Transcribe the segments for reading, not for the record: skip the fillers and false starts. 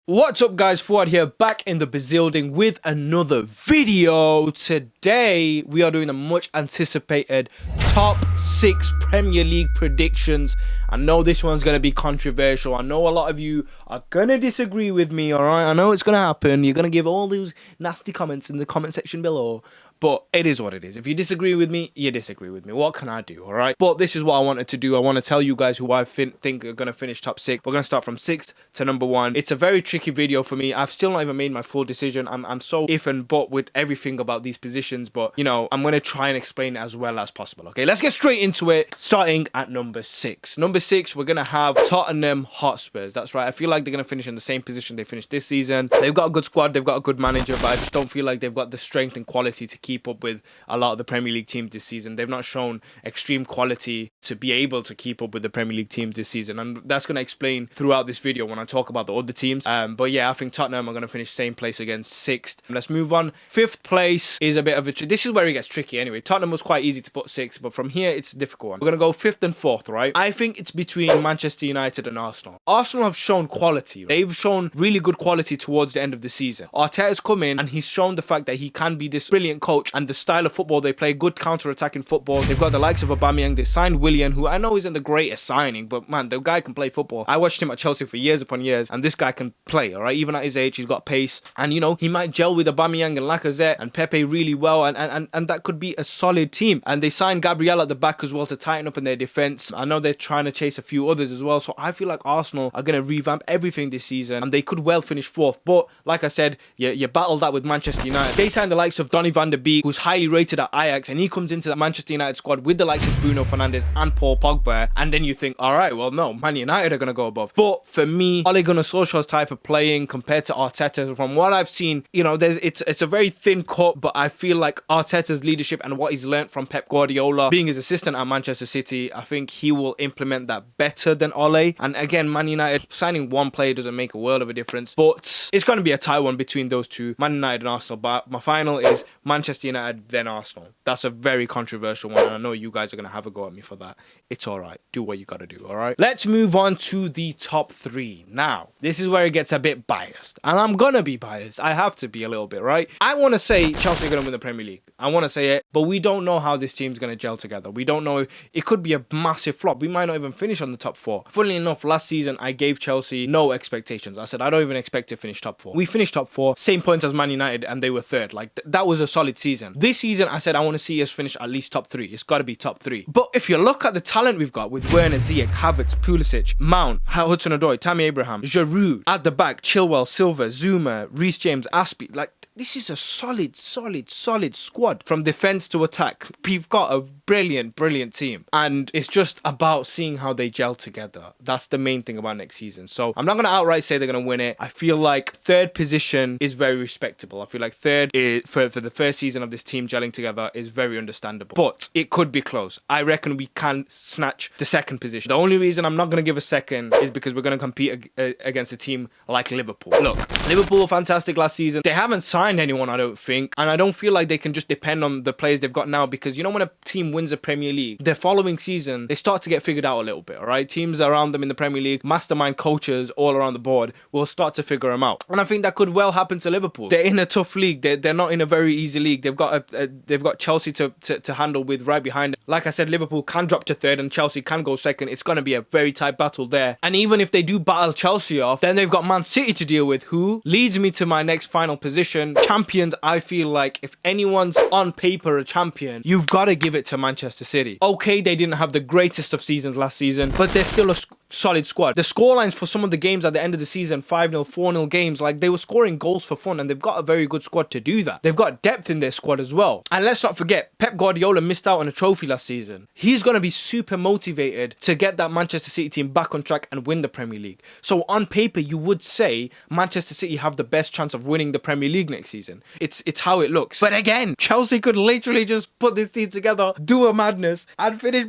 What's up guys, Fuad here, back in the building with another video. Today we are doing the much anticipated top 6 Premier League predictions. I know this one's going to be controversial. I know a lot of you are going to disagree with me, alright? I know it's going to happen. You're going to give all those nasty comments in the comment section below. But it is what it is. If you disagree with me, you disagree with me. What can I do, all right? But this is what I wanted to do. I want to tell you guys who I think are going to finish top 6. We're going to start from 6th to number 1. It's a very tricky video for me. I've still not even made my full decision. I'm so if and but with everything about these positions. But, you know, I'm going to try and explain it as well as possible, okay? Let's get straight into it, starting at number 6. Number 6, we're going to have Tottenham Hotspurs. That's right. I feel like they're going to finish in the same position they finished this season. They've got a good squad. They've got a good manager. But I just don't feel like they've got the strength and quality to keep up with a lot of the Premier League teams this season. They've not shown extreme quality to be able to keep up with the Premier League teams this season, and that's going to explain throughout this video when I talk about the other teams. But yeah, I think Tottenham are going to finish same place again, 6th. Let's move on. 5th place is a bit of a this is where it gets tricky anyway. Tottenham was quite easy to put 6th, but from here it's a difficult one. We're going to go 5th and 4th, right? I think it's between Manchester United and Arsenal. Arsenal have shown quality. They've shown really good quality towards the end of the season. Arteta's come in and he's shown the fact that he can be this brilliant coach, and the style of football they play, good counter-attacking football. They've got the likes of Aubameyang. They signed Willian, who I know isn't the greatest signing, but man, the guy can play football. I watched him at Chelsea for years upon years, and this guy can play, all right? Even at his age, he's got pace, and you know, he might gel with Aubameyang and Lacazette and Pepe really well, and that could be a solid team. And they signed Gabriel at the back as well to tighten up in their defense. I know they're trying to chase a few others as well, so I feel like Arsenal are going to revamp everything this season, and they could well finish 4th. But like I said, you battle that with Manchester United. They signed the likes of Donny van der Beek, who's highly rated at Ajax, and he comes into that Manchester United squad with the likes of Bruno Fernandes and Paul Pogba, and then you think, all right, well, no, Man United are going to go above. But for me, Ole Gunnar Solskjaer's type of playing compared to Arteta, from what I've seen, you know, it's a very thin cut, but I feel like Arteta's leadership and what he's learnt from Pep Guardiola, being his assistant at Manchester City, I think he will implement that better than Ole. And again, Man United, signing one player doesn't make a world of a difference, but it's going to be a tight one between those two, Man United and Arsenal. But my final is Manchester United, then Arsenal. That's a very controversial one, and I know you guys are going to have a go at me for that. It's alright. Do what you got to do, alright? Let's move on to the top 3. Now, this is where it gets a bit biased, and I'm going to be biased. I have to be a little bit, right? I want to say Chelsea are going to win the Premier League. I want to say it, but we don't know how this team's going to gel together. We don't know. It could be a massive flop. We might not even finish on the top 4. Funnily enough, last season, I gave Chelsea no expectations. I said, I don't even expect to finish top 4. We finished top 4, same points as Man United, and they were 3rd. Like, that was a solid season. This season, I said, I want to see us finish at least top 3. It's got to be top 3. But if you look at the talent we've got with Werner, Ziyech, Havertz, Pulisic, Mount, Hudson-Odoi, Tammy Abraham, Giroud, at the back, Chilwell, Silva, Zuma, Reece James, Aspie, like, this is a solid squad from defense to attack. We've got a brilliant team, and it's just about seeing how they gel together. That's the main thing about next season. So I'm not going to outright say they're going to win it. I feel like 3rd position is very respectable. I feel like 3rd is, for the first season of this team gelling together, is very understandable, but it could be close. I reckon we can snatch the 2nd position. The only reason I'm not going to give a 2nd is because we're going to compete against a team like Liverpool. Look, Liverpool were fantastic last season. They haven't signed anyone, I don't think, and I don't feel like they can just depend on the players they've got now, because you know, when a team wins a Premier League, the following season they start to get figured out a little bit, all right? Teams around them in the Premier League, mastermind coaches all around the board, will start to figure them out, and I think that could well happen to Liverpool. They're in a tough league. They're not in a very easy league. They've got Chelsea to handle with right behind them. Like I said, Liverpool can drop to 3rd and Chelsea can go 2nd. It's going to be a very tight battle there, and even if they do battle Chelsea off, then they've got Man City to deal with, who leads me to my next final position. Champions, I feel like if anyone's on paper a champion, you've got to give it to Manchester City. Okay, they didn't have the greatest of seasons last season, but they're still a solid squad. The scorelines for some of the games at the end of the season, 5-0, 4-0 games, like, they were scoring goals for fun, and they've got a very good squad to do that. They've got depth in their squad as well. And let's not forget, Pep Guardiola missed out on a trophy last season. He's going to be super motivated to get that Manchester City team back on track and win the Premier League. So on paper, you would say Manchester City have the best chance of winning the Premier League next season. It's how it looks. But again, Chelsea could literally just put this team together, do a madness, and finish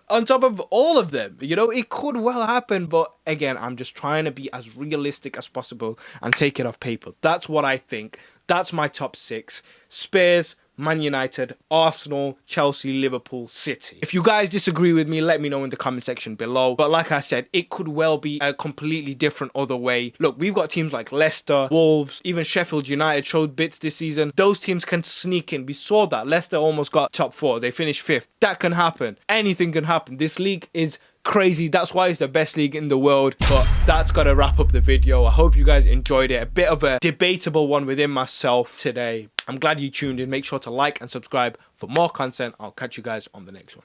on top of all of them. You know, it could well happen, but again, I'm just trying to be as realistic as possible and take it off paper. That's what I think. That's my top 6. Spurs, Man United, Arsenal, Chelsea, Liverpool, City. If you guys disagree with me, let me know in the comment section below. But like I said, it could well be a completely different other way. Look, we've got teams like Leicester, Wolves, even Sheffield United showed bits this season. Those teams can sneak in. We saw that. Leicester almost got top 4. They finished 5th. That can happen. Anything can happen. This league is crazy. That's why it's the best league in the world. But that's gotta wrap up the video. I hope you guys enjoyed it. A bit of a debatable one within myself today. I'm glad you tuned in. Make sure to like and subscribe for more content. I'll catch you guys on the next one.